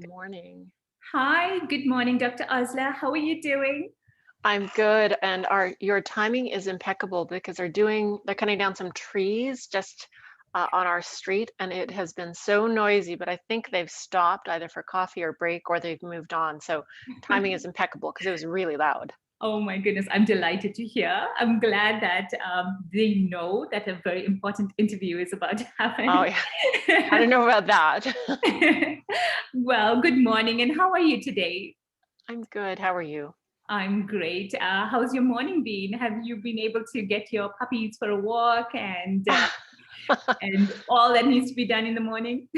Morning. Hi, good morning, Dr. Osler. How are you doing? I'm good, and your timing is impeccable because they're cutting down some trees just on our street, and it has been so noisy, but I think they've stopped either for coffee or break or they've moved on. So timing is impeccable because it was really loud. Oh my goodness, I'm delighted to hear. I'm glad that they know that a very important interview is about to Oh happen. yeah, I don't know about that. Well, good morning, and how are you today? I'm good. How are you? I'm great. How's your morning been? Have you been able to get your puppies for a walk and all that needs to be done in the morning?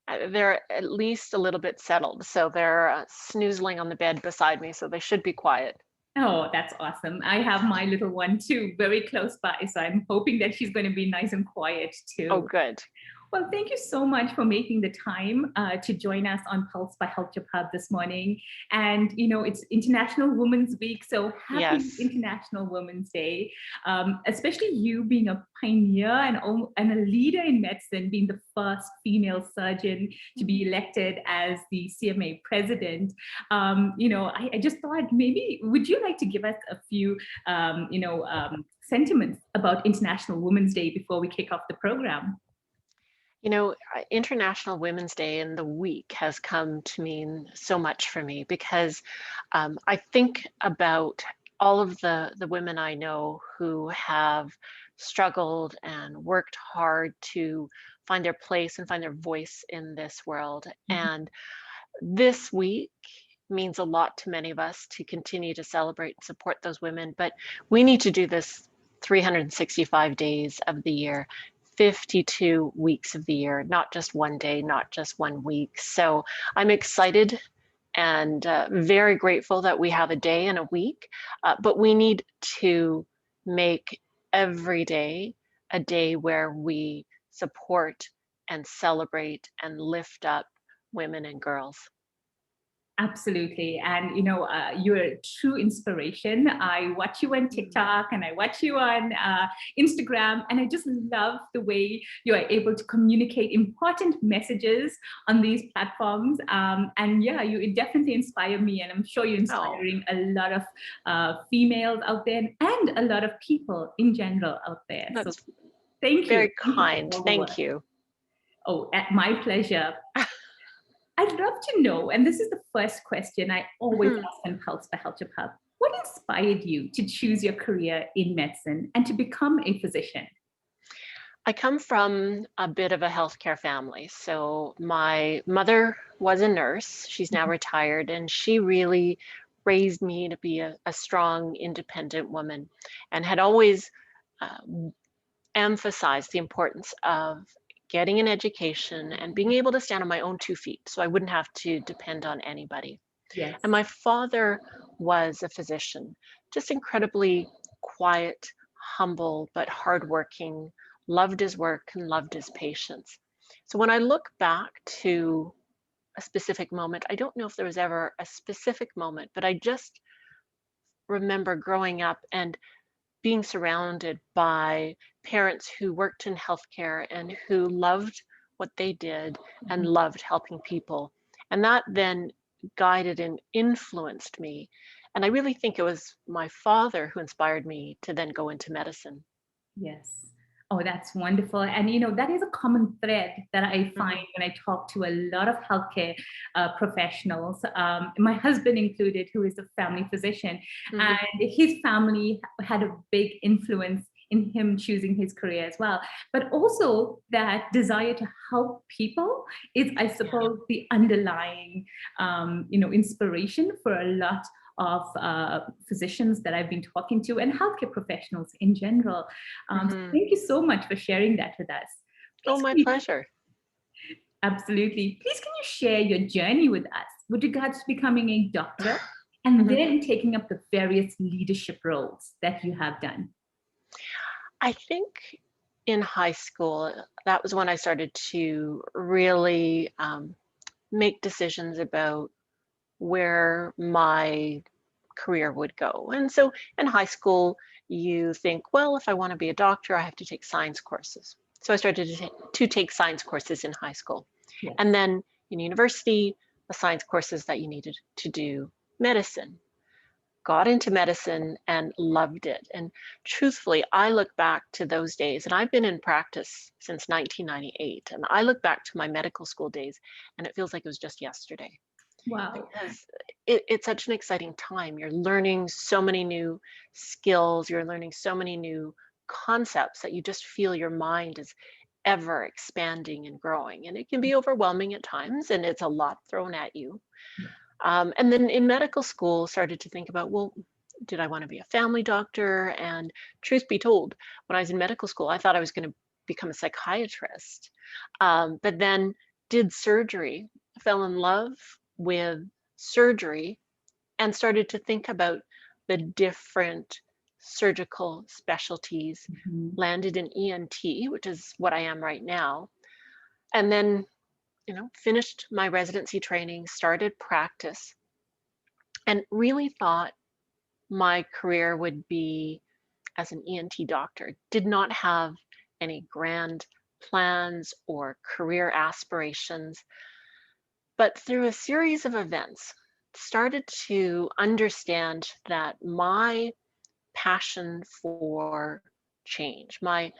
They're at least a little bit settled, so they're snoozling on the bed beside me, so they should be quiet. Oh, that's awesome. I have my little one too, very close by. So I'm hoping that she's going to be nice and quiet Oh, too. good. Well, thank you so much for making the time to join us on Pulse by healthjobhub this morning. And, it's International Women's Week, so happy Yes. International Women's Day. Especially you being a pioneer and a leader in medicine, being the first female surgeon to be elected as the CMA president. I just thought maybe, would you like to give us a few, sentiments about International Women's Day before we kick off the program? International Women's Day and the week has come to mean so much for me because I think about all of the women I know who have struggled and worked hard to find their place and find their voice in this world. And this week means a lot to many of us to continue to celebrate and support those women, but we need to do this 365 days of the year, 52 weeks of the year, not just one day, not just one week. So I'm excited and very grateful that we have a day and a week, but we need to make every day a day where we support and celebrate and lift up women and girls. Absolutely. And, you're a true inspiration. I watch you on TikTok and I watch you on Instagram, and I just love the way you are able to communicate important messages on these platforms. And yeah, you definitely inspire me. And I'm sure you're Oh, inspiring a lot of females out there and a lot of people in general out there. So that's thank you. very Thank you for kind. all the Thank work. you. Oh, my pleasure. I'd love to know, and this is the first question I always Mhm. ask on Pulse by Health Hub. What inspired you to choose your career in medicine and to become a physician? I come from a bit of a healthcare family. So my mother was a nurse. She's now retired, and she really raised me to be a strong, independent woman and had always uh, emphasized the importance of getting an education and being able to stand on my own 2 feet so I wouldn't have to depend on anybody. Yes. And my father was a physician, just incredibly quiet, humble, but hardworking, loved his work and loved his patients. So when I look back to a specific moment, I don't know if there was ever a specific moment, but I just remember growing up and being surrounded by parents who worked in healthcare and who loved what they did and loved helping people. And that then guided and influenced me. And I really think it was my father who inspired me to then go into medicine. Yes. Oh, that's wonderful. And, that is a common thread that I find Hmm. when I talk to a lot of healthcare professionals, my husband included, who is a family physician. Hmm. And his family had a big influence in him choosing his career as well. But also that desire to help people is, I Yeah. suppose, the underlying, inspiration for a lot of physicians that I've been talking to and healthcare professionals in general. So Hmm. thank you so much for sharing that with us. Oh, Please, my pleasure. absolutely. Please, can you share your journey with us with regards to becoming a doctor and Mhm. then taking up the various leadership roles that you have done? I think in high school, that was when I started to really make decisions about where my career would go. And so in high school, you think, well, if I want to be a doctor, I have to take science courses. So I started to take science courses in high school. Yes. And then in university, the science courses that you needed to do medicine. Got into medicine and loved it. And truthfully, I look back to those days, and I've been in practice since 1998, and I look back to my medical school days, and it feels like it was just yesterday. Wow. Because it's such an exciting time. You're learning so many new skills, you're learning so many new concepts that you just feel your mind is ever expanding and growing. And it can be overwhelming at times, and it's a lot thrown at you. And then in medical school, started to think about, well, did I want to be a family doctor? And truth be told, when I was in medical school, I thought I was going to become a psychiatrist. But then did surgery, fell in love with surgery, and started to think about the different surgical specialties, landed in ENT, which is what I am right now. And then finished my residency training, started practice, and really thought my career would be as an ENT doctor. Did not have any grand plans or career aspirations, but through a series of events, started to understand that my passion for change, my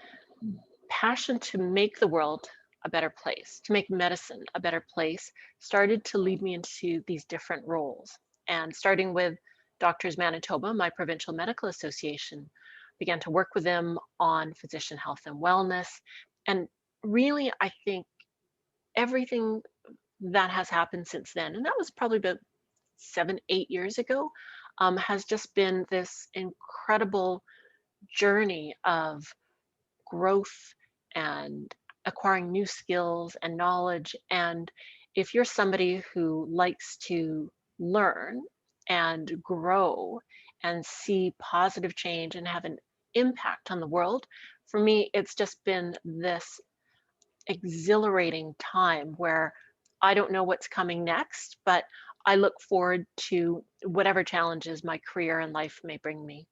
passion to make the world a better place, to make medicine a better place, started to lead me into these different roles. And starting with Doctors Manitoba, my provincial medical association, began to work with them on physician health and wellness. And really, I think everything that has happened since then, and that was probably about 7, 8 years ago, has just been this incredible journey of growth and acquiring new skills and knowledge. And if you're somebody who likes to learn and grow and see positive change and have an impact on the world, for me, it's just been this exhilarating time where I don't know what's coming next, but I look forward to whatever challenges my career and life may bring me.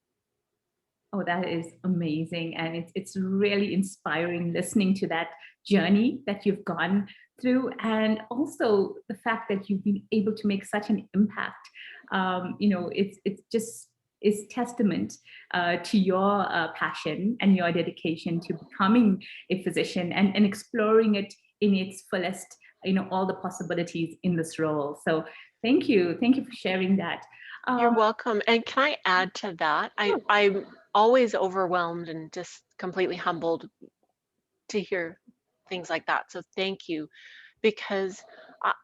Oh, that is amazing. And it's really inspiring listening to that journey that you've gone through. And also the fact that you've been able to make such an impact. It's just is testament to your passion and your dedication to becoming a physician and exploring it in its fullest, all the possibilities in this role. So thank you for sharing that. You're welcome. And can I add to that? I'm always overwhelmed and just completely humbled to hear things like that. So thank you, because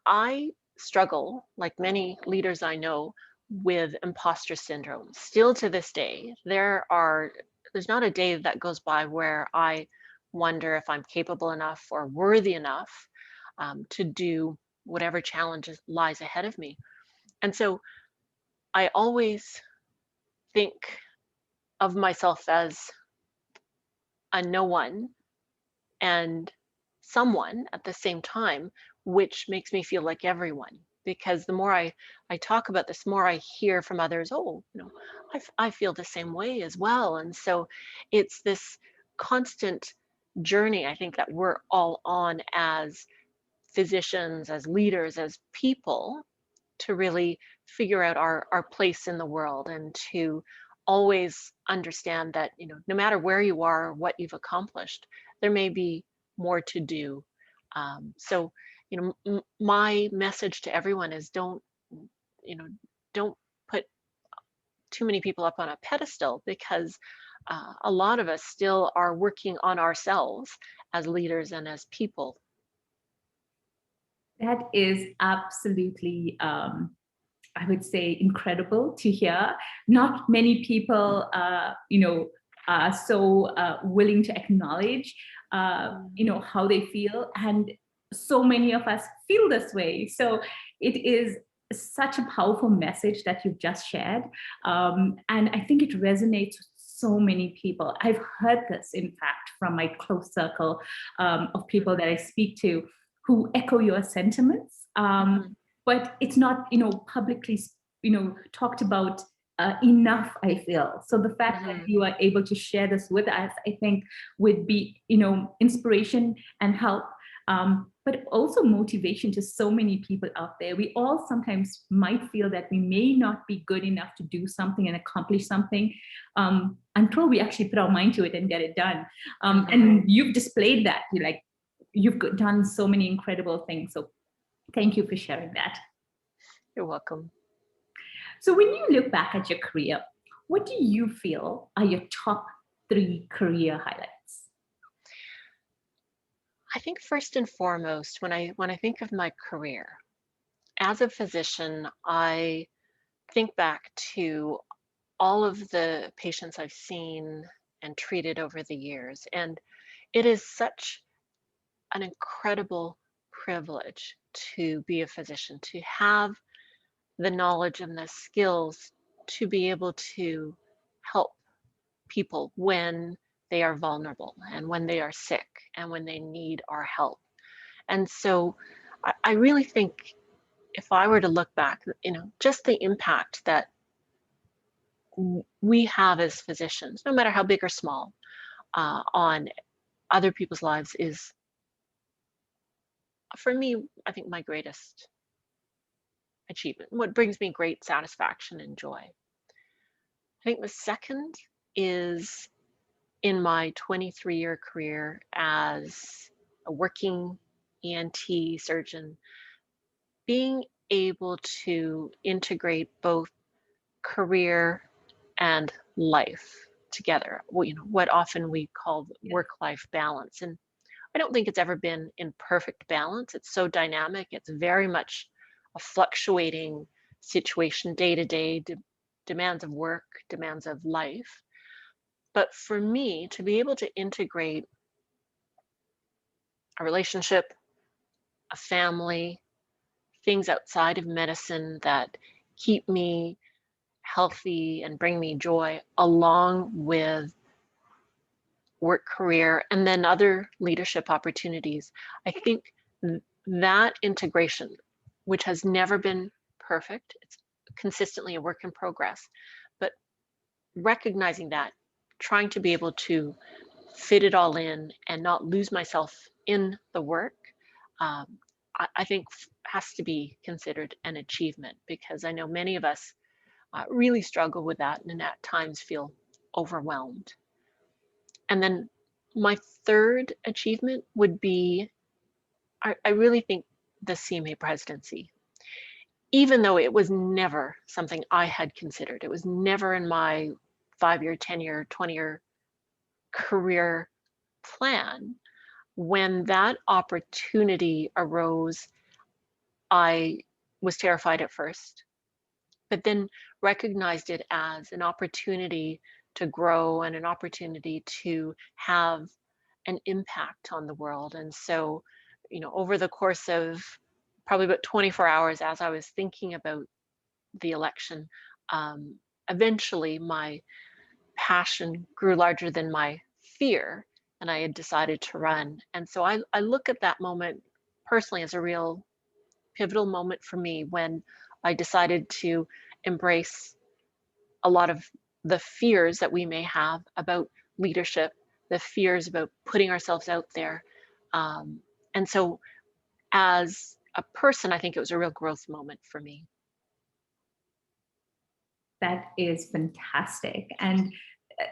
I struggle, like many leaders I know, with imposter syndrome. Still to this day, there's not a day that goes by where I wonder if I'm capable enough or worthy enough to do whatever challenges lies ahead of me. And so I always think of myself as a no one and someone at the same time, which makes me feel like everyone. Because the more I talk about this, the more I hear from others, oh, I feel the same way as well. And so it's this constant journey, I think, that we're all on as physicians, as leaders, as people, to really figure out our place in the world, and to always understand that no matter where you are, what you've accomplished, there may be more to do. So my message to everyone is don't put too many people up on a pedestal, because a lot of us still are working on ourselves as leaders and as people. That is absolutely, I would say, incredible to hear. Not many people, are so willing to acknowledge, how they feel. And so many of us feel this way. So it is such a powerful message that you've just shared. And I think it resonates with so many people. I've heard this, in fact, from my close circle of people that I speak to, who echo your sentiments, but it's not, publicly, talked about enough, I feel. So the fact that you are able to share this with us, I think, would be, inspiration and help but also motivation to so many people out there. We all sometimes might feel that we may not be good enough to do something and accomplish something until we actually put our mind to it and get it done. And you've displayed that. You've done so many incredible things. So thank you for sharing that. You're welcome. So when you look back at your career, what do you feel are your top 3 career highlights? I think first and foremost, when I think of my career, as a physician, I think back to all of the patients I've seen and treated over the years. And it is such an incredible privilege to be a physician, to have the knowledge and the skills to be able to help people when they are vulnerable and when they are sick and when they need our help. And so I really think if I were to look back, just the impact that we have as physicians, no matter how big or small, on other people's lives is, for me, I think my greatest achievement, what brings me great satisfaction and joy. I think the second is in my 23-year career as a working ENT surgeon, being able to integrate both career and life together, what often we call work-life balance. And I don't think it's ever been in perfect balance. It's so dynamic. It's very much a fluctuating situation, day to day, demands of work, demands of life. But for me, to be able to integrate a relationship, a family, things outside of medicine that keep me healthy and bring me joy, along with work career and then other leadership opportunities, I think that integration, which has never been perfect, it's consistently a work in progress, but recognizing that, trying to be able to fit it all in and not lose myself in the work, I think has to be considered an achievement, because I know many of us really struggle with that and at times feel overwhelmed. And then my third achievement would be, I really think the CMA presidency, even though it was never something I had considered. It was never in my 5-year, 10-year, 20-year career plan. When that opportunity arose, I was terrified at first, but then recognized it as an opportunity to grow and an opportunity to have an impact on the world. And so, over the course of probably about 24 hours as I was thinking about the election, eventually my passion grew larger than my fear, and I had decided to run. And so I look at that moment personally as a real pivotal moment for me, when I decided to embrace a lot of the fears that we may have about leadership, the fears about putting ourselves out there. And so as a person, I think it was a real growth moment for me. That is fantastic. And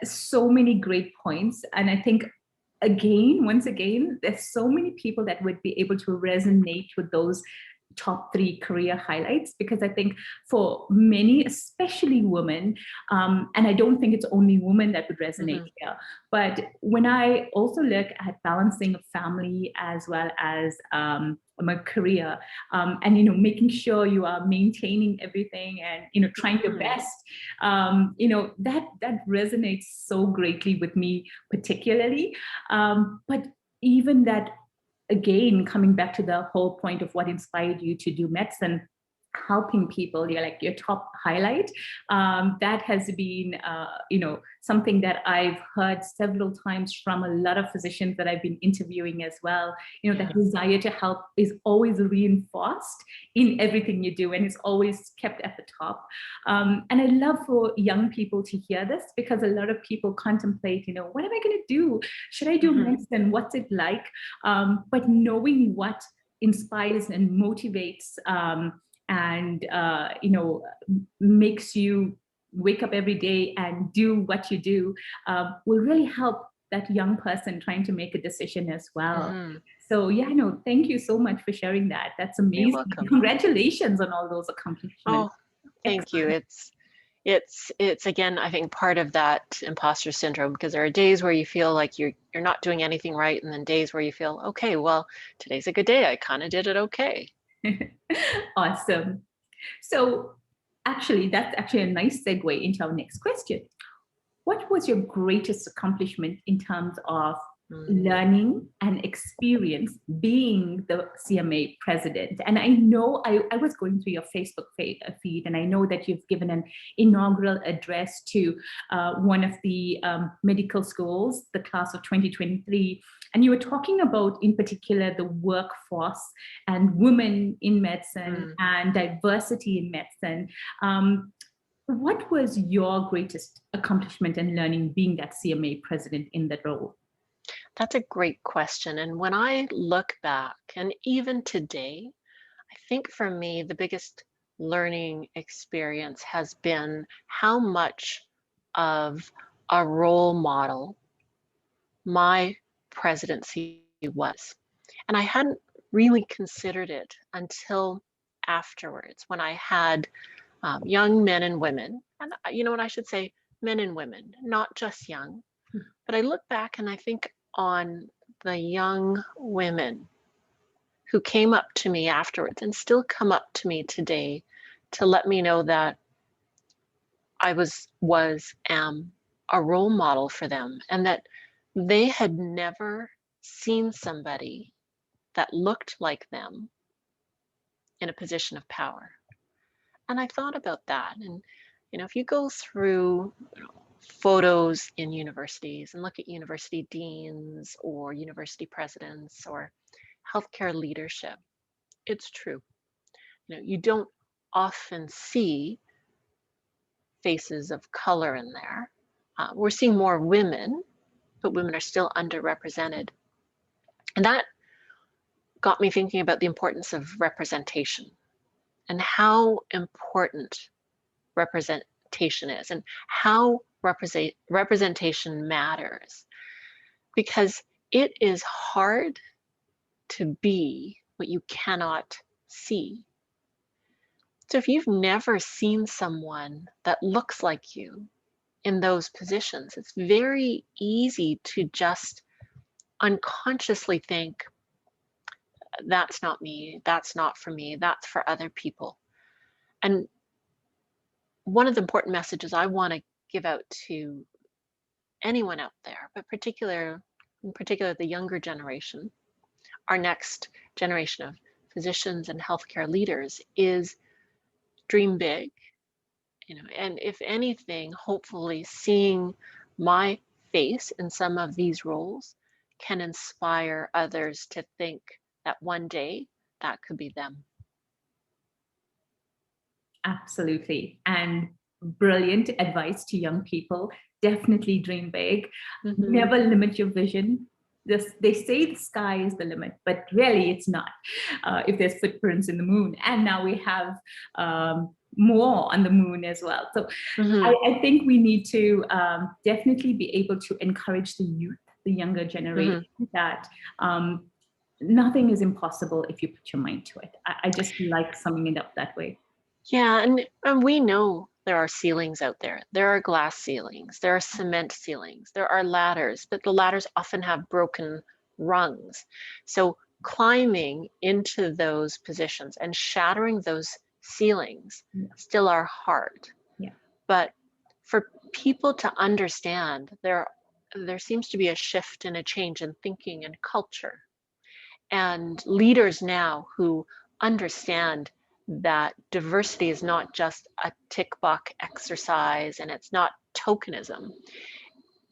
so many great points. And I think, once again, there's so many people that would be able to resonate with those top 3 career highlights, because I think for many, especially women, and I don't think it's only women that would resonate here, but when I also look at balancing a family as well as my career, and making sure you are maintaining everything and trying your best, that resonates so greatly with me particularly, but even that, again, coming back to the whole point of what inspired you to do medicine, helping people, you're like your top highlight. That has been, something that I've heard several times from a lot of physicians that I've been interviewing as well. That desire to help is always reinforced in everything you do, and it's always kept at the top. And I love for young people to hear this, because a lot of people contemplate, what am I going to do? Should I do medicine? What's it like? But knowing what inspires and motivates and makes you wake up every day and do what you do will really help that young person trying to make a decision as well. So thank you so much for sharing that. That's amazing. You're welcome. Congratulations on all those accomplishments. Oh, thank you. It's again, I think, part of that imposter syndrome, because there are days where you feel like you're not doing anything right, and then days where you feel, okay, well, today's a good day. I kind of did it okay. Awesome. So that's actually a nice segue into our next question. What was your greatest accomplishment in terms of learning and experience being the CMA president? And I know I was going through your Facebook feed, and I know that you've given an inaugural address to one of the medical schools, the class of 2023. And you were talking about, in particular, the workforce and women in medicine and diversity in medicine. What was your greatest accomplishment in learning being that CMA president in that role? That's a great question. And when I look back, and even today, I think for me, the biggest learning experience has been how much of a role model my presidency was. And I hadn't really considered it until afterwards, when I had young men and women, and what I should say, men and women, not just young. But I look back and I think on the young women who came up to me afterwards and still come up to me today to let me know that I am a role model for them, and that they had never seen somebody that looked like them in a position of power. And I thought about that. And, if you go through photos in universities and look at university deans or university presidents or healthcare leadership, it's true. You don't often see faces of color in there. We're seeing more women, but women are still underrepresented. And that got me thinking about the importance of representation and how important representation is, and how representation matters, because it is hard to be what you cannot see. So if you've never seen someone that looks like you in those positions, it's very easy to just unconsciously think, that's not me, that's not for me, that's for other people. And one of the important messages I want to give out to anyone out there, but in particular the younger generation, our next generation of physicians and healthcare leaders, is dream big. And if anything, hopefully seeing my face in some of these roles can inspire others to think that one day that could be them. Absolutely. And brilliant advice to young people. Definitely dream big. Never limit your vision. They say the sky is the limit, but really it's not. If there's footprints in the moon, and now we have more on the moon as well. So I think we need to definitely be able to encourage the youth, the younger generation, that nothing is impossible if you put your mind to it. I just like summing it up that way. Yeah, and we know there are ceilings out there. There are glass ceilings, there are cement ceilings, there are ladders, but the ladders often have broken rungs. So climbing into those positions and shattering those ceilings still are hard. Yeah. But for people to understand, there seems to be a shift and a change in thinking and culture. And leaders now who understand that diversity is not just a tick box exercise and it's not tokenism.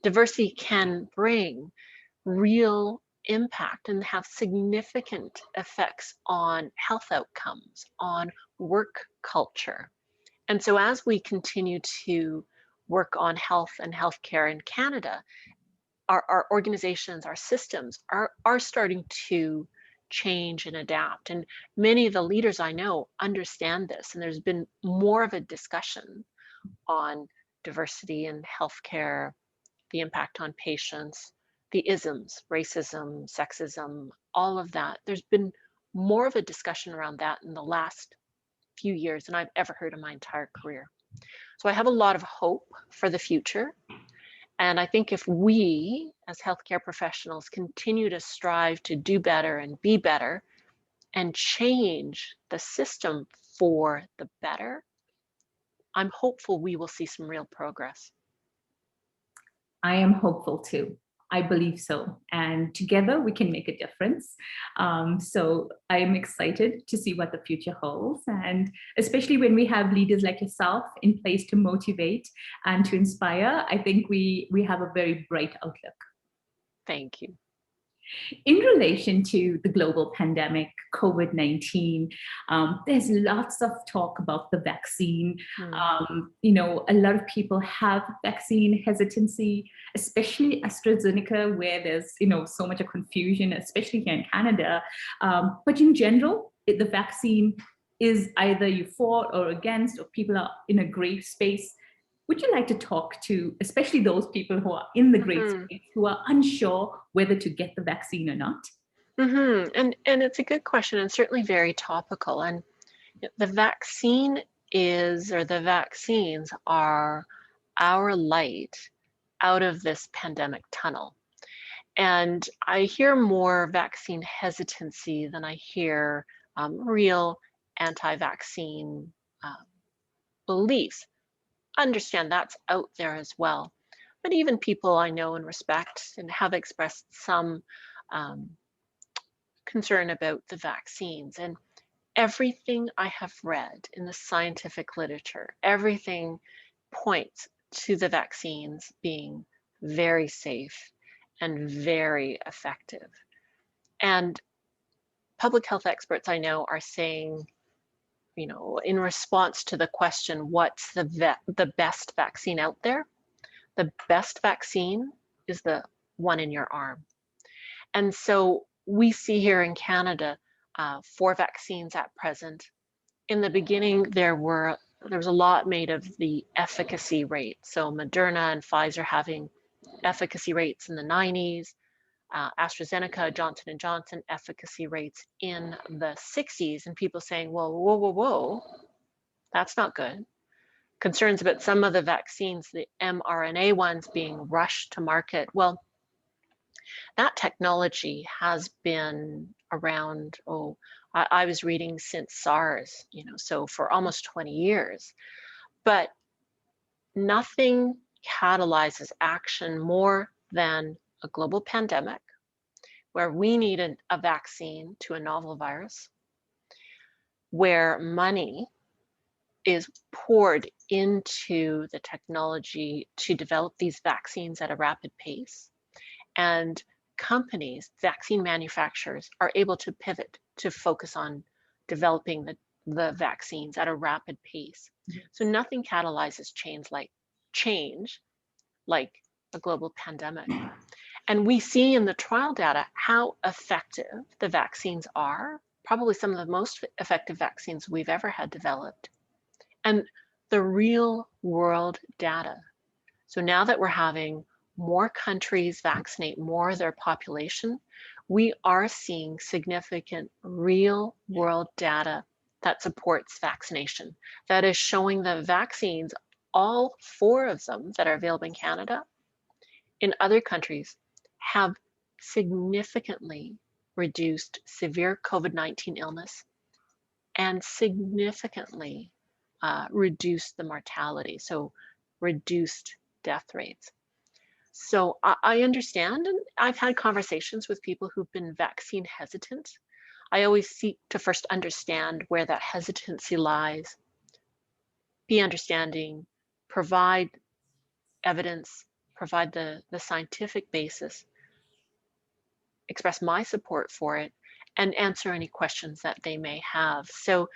Diversity can bring real impact and have significant effects on health outcomes, on work culture. And so as we continue to work on health and healthcare in Canada, our organizations, our systems are starting to change and adapt. And many of the leaders I know understand this. And there's been more of a discussion on diversity in healthcare, the impact on patients, the isms, racism, sexism, all of that. There's been more of a discussion around that in the last few years than I've ever heard in my entire career. So I have a lot of hope for the future. And I think if we, as healthcare professionals, continue to strive to do better and be better and change the system for the better, I'm hopeful we will see some real progress. I am hopeful too. I believe so. And together we can make a difference. So I'm excited to see what the future holds. And especially when we have leaders like yourself in place to motivate and to inspire, I think we have a very bright outlook. Thank you. In relation to the global pandemic, COVID-19, there's lots of talk about the vaccine. A lot of people have vaccine hesitancy, especially AstraZeneca, where there's so much of confusion, especially here in Canada. But in general, the vaccine is either you for or against, or people are in a gray space. Would you like to talk to, especially those people who are in the gray space, who are unsure whether to get the vaccine or not? And it's a good question and certainly very topical. And the vaccine the vaccines are our light out of this pandemic tunnel. And I hear more vaccine hesitancy than I hear real anti-vaccine beliefs. Understand that's out there as well. But even people I know and respect and have expressed some concern about the vaccines. And everything I have read in the scientific literature, everything points to the vaccines being very safe and very effective. And public health experts I know are saying, in response to the question, what's the best vaccine out there? The best vaccine is the one in your arm. And so we see here in Canada 4 vaccines at present. In the beginning, there was a lot made of the efficacy rate. So Moderna and Pfizer having efficacy rates in the 90s, AstraZeneca, Johnson & Johnson efficacy rates in the 60s, and people saying, well, whoa, that's not good. Concerns about some of the vaccines, the mRNA ones being rushed to market. Well, that technology has been around, I was reading since SARS, so for almost 20 years. But nothing catalyzes action more than a global pandemic where we need a vaccine to a novel virus, where money is poured into the technology to develop these vaccines at a rapid pace. And companies, vaccine manufacturers, are able to pivot to focus on developing the vaccines at a rapid pace. So nothing catalyzes change like a global pandemic. And we see in the trial data how effective the vaccines are, probably some of the most effective vaccines we've ever had developed. And the real world data. So now that we're having more countries vaccinate more of their population, we are seeing significant real world data that supports vaccination. That is showing the vaccines, all 4 of them that are available in Canada, in other countries, have significantly reduced severe COVID-19 illness and significantly reduced the mortality, so reduced death rates. So I understand, and I've had conversations with people who've been vaccine hesitant. I always seek to first understand where that hesitancy lies, be understanding, provide evidence, provide the scientific basis, express my support for it, and answer any questions that they may have. So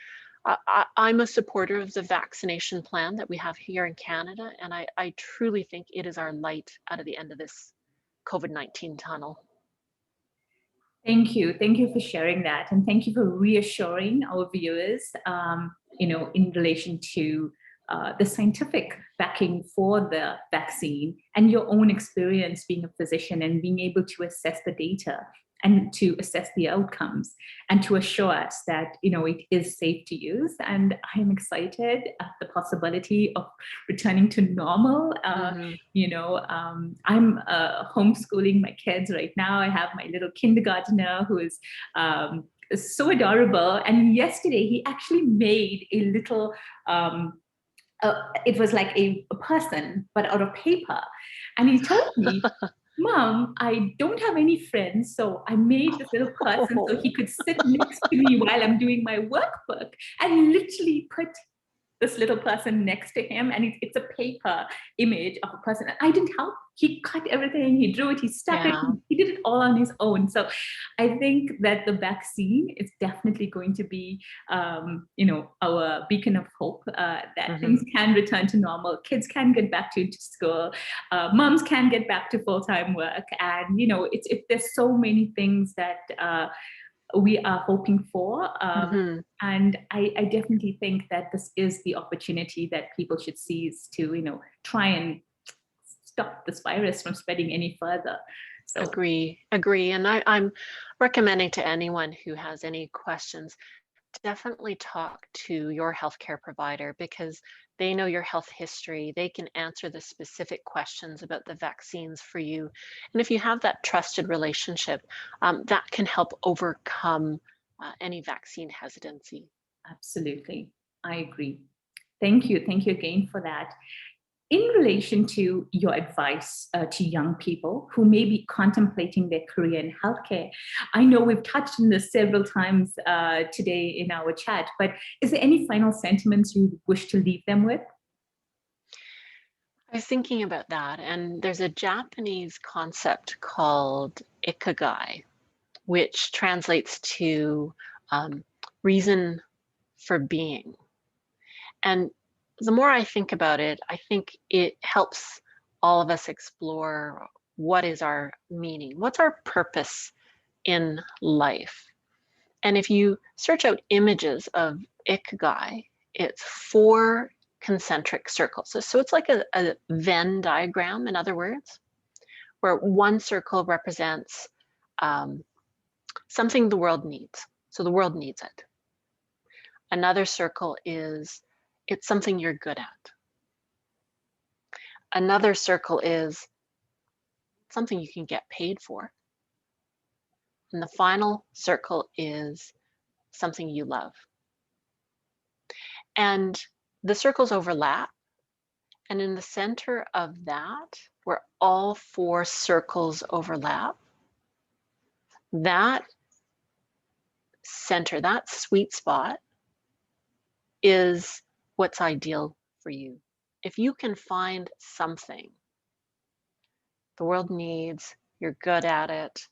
I'm a supporter of the vaccination plan that we have here in Canada, and I truly think it is our light out of the end of this COVID-19 tunnel. Thank you. Thank you for sharing that. And thank you for reassuring our viewers, in relation to the scientific backing for the vaccine and your own experience being a physician and being able to assess the data and to assess the outcomes and to assure us that, it is safe to use. And I am excited at the possibility of returning to normal. I'm homeschooling my kids right now. I have my little kindergartner who is so adorable. And yesterday he actually made a little, it was like a person, but out of paper. And he told me, Mom, I don't have any friends, so I made this little person so he could sit next to me while I'm doing my workbook, and literally put this little person next to him, and it's a paper image of a person. I didn't help. He cut everything, he drew it, he stuck it, he did it all on his own. So I think that the vaccine is definitely going to be, our beacon of hope, that things can return to normal, kids can get back to school, moms can get back to full-time work. And, there's so many things that we are hoping for. And I definitely think that this is the opportunity that people should seize to, try and stop this virus from spreading any further. So Agree. And I'm recommending to anyone who has any questions, definitely talk to your healthcare provider, because they know your health history. They can answer the specific questions about the vaccines for you. And if you have that trusted relationship, that can help overcome any vaccine hesitancy. Absolutely. I agree. Thank you. Thank you again for that. In relation to your advice to young people who may be contemplating their career in healthcare, I know we've touched on this several times today in our chat, but is there any final sentiments you wish to leave them with? I was thinking about that, and there's a Japanese concept called ikigai, which translates to reason for being. And the more I think about it, I think it helps all of us explore what is our meaning, what's our purpose in life. And if you search out images of ikigai, it's 4 concentric circles. So it's like a Venn diagram, in other words, where one circle represents something the world needs. So the world needs it. Another circle is it's something you're good at. Another circle is something you can get paid for. And the final circle is something you love. And the circles overlap. And in the center of that, where all 4 circles overlap, that center, that sweet spot, is what's ideal for you. If you can find something the world needs, you're good at it,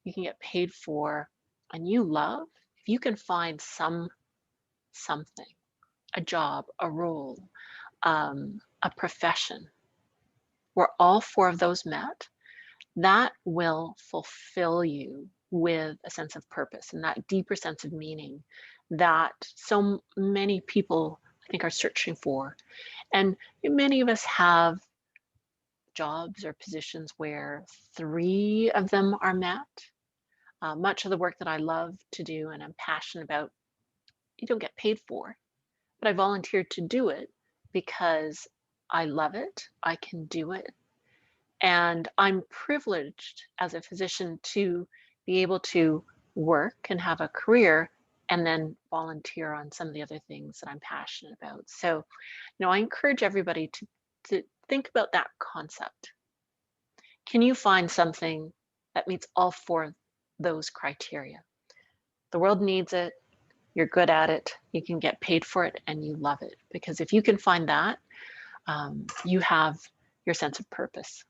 you can get paid for, and you love, if you can find something, a job, a role, a profession, where all 4 of those met, that will fulfill you with a sense of purpose and that deeper sense of meaning that so many people, I think, are searching for. And many of us have jobs or positions where 3 of them are met. Much of the work that I love to do and I'm passionate about, you don't get paid for, but I volunteered to do it because I love it, I can do it, and I'm privileged as a physician to be able to work and have a career and then volunteer on some of the other things that I'm passionate about. So, I encourage everybody to think about that concept. Can you find something that meets all 4 of those criteria? The world needs it. You're good at it. You can get paid for it, and you love it. Because if you can find that, you have your sense of purpose.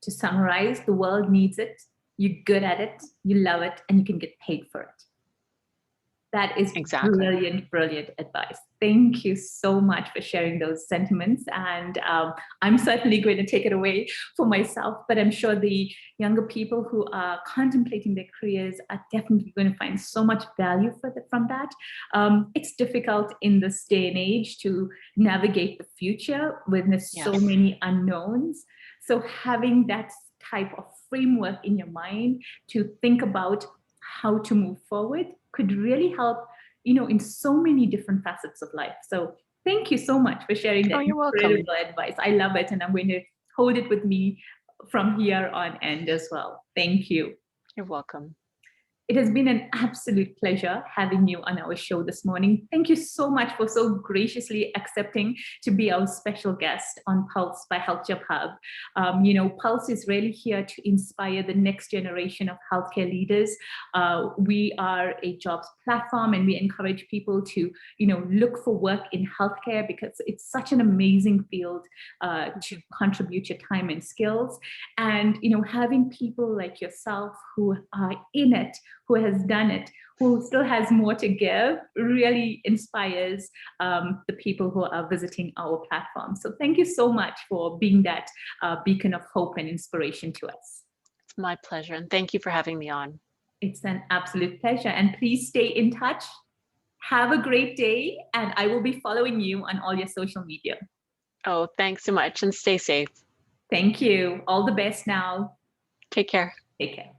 To summarize, the world needs it. You're good at it. You love it, and you can get paid for it. That is Exactly. brilliant, brilliant advice. Thank you so much for sharing those sentiments. And I'm certainly going to take it away for myself, but I'm sure the younger people who are contemplating their careers are definitely going to find so much value from that. It's difficult in this day and age to navigate the future with so many unknowns. So having that type of framework in your mind to think about how to move forward could really help, in so many different facets of life. So thank you so much for sharing that incredible advice. I love it, and I'm going to hold it with me from here on end as well. Thank you. You're welcome. It has been an absolute pleasure having you on our show this morning. Thank you so much for so graciously accepting to be our special guest on Pulse by HealthJobHub. Pulse is really here to inspire the next generation of healthcare leaders. We are a jobs platform, and we encourage people to, look for work in healthcare because it's such an amazing field to contribute your time and skills. And, having people like yourself who are in it, who has done it, who still has more to give, really inspires the people who are visiting our platform. So thank you so much for being that beacon of hope and inspiration to us. It's my pleasure, and thank you for having me on. It's an absolute pleasure, and please stay in touch. Have a great day, and I will be following you on all your social media. Oh, thanks so much, and stay safe. Thank you. All the best now. Take care. Take care.